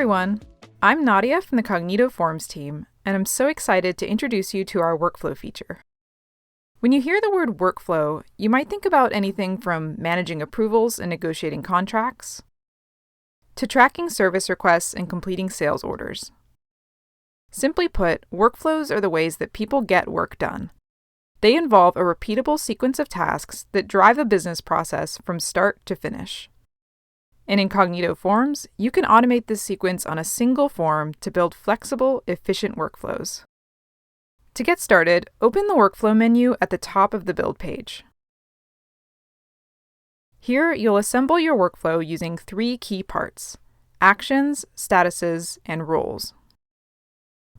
everyone! I'm Nadia from the Cognito Forms team, and I'm so excited to introduce you to our workflow feature. When you hear the word workflow, you might think about anything from managing approvals and negotiating contracts, to tracking service requests and completing sales orders. Simply put, workflows are the ways that people get work done. They involve a repeatable sequence of tasks that drive a business process from start to finish. And in Cognito Forms, you can automate this sequence on a single form to build flexible, efficient workflows. To get started, open the Workflow menu at the top of the Build page. Here, you'll assemble your workflow using three key parts: actions, statuses, and roles.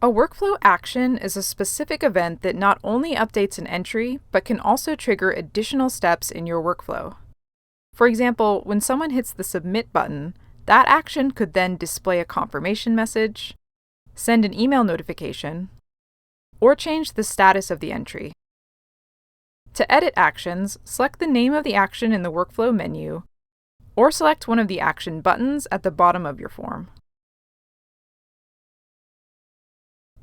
A workflow action is a specific event that not only updates an entry, but can also trigger additional steps in your workflow. For example, when someone hits the Submit button, that action could then display a confirmation message, send an email notification, or change the status of the entry. To edit actions, select the name of the action in the Workflow menu, or select one of the action buttons at the bottom of your form.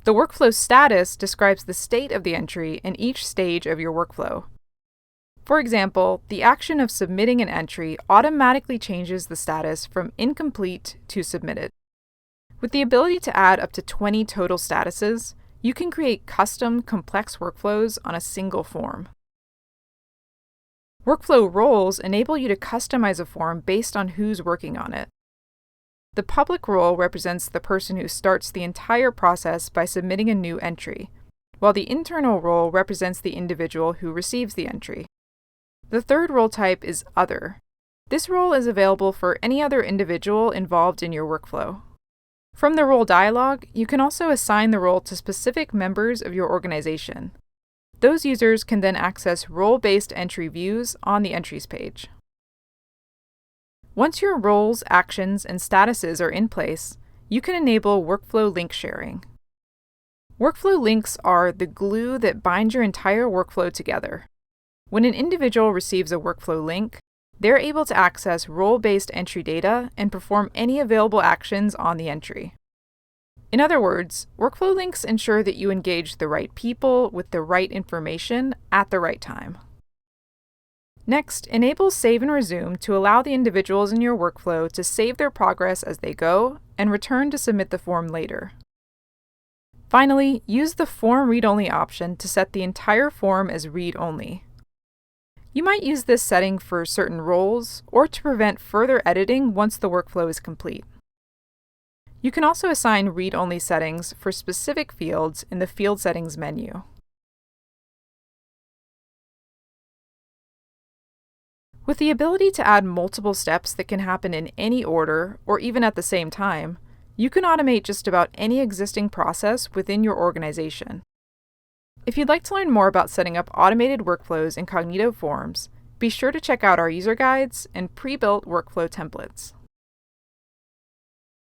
The workflow status describes the state of the entry in each stage of your workflow. For example, the action of submitting an entry automatically changes the status from incomplete to submitted. With the ability to add up to 20 total statuses, you can create custom, complex workflows on a single form. Workflow roles enable you to customize a form based on who's working on it. The public role represents the person who starts the entire process by submitting a new entry, while the internal role represents the individual who receives the entry. The third role type is Other. This role is available for any other individual involved in your workflow. From the role dialog, you can also assign the role to specific members of your organization. Those users can then access role-based entry views on the Entries page. Once your roles, actions, and statuses are in place, you can enable workflow link sharing. Workflow links are the glue that binds your entire workflow together. When an individual receives a workflow link, they're able to access role-based entry data and perform any available actions on the entry. In other words, workflow links ensure that you engage the right people with the right information at the right time. Next, enable Save and Resume to allow the individuals in your workflow to save their progress as they go and return to submit the form later. Finally, use the Form Read-Only option to set the entire form as read-only. You might use this setting for certain roles or to prevent further editing once the workflow is complete. You can also assign read-only settings for specific fields in the Field Settings menu. With the ability to add multiple steps that can happen in any order or even at the same time, you can automate just about any existing process within your organization. If you'd like to learn more about setting up automated workflows in Cognito Forms, be sure to check out our user guides and pre-built workflow templates.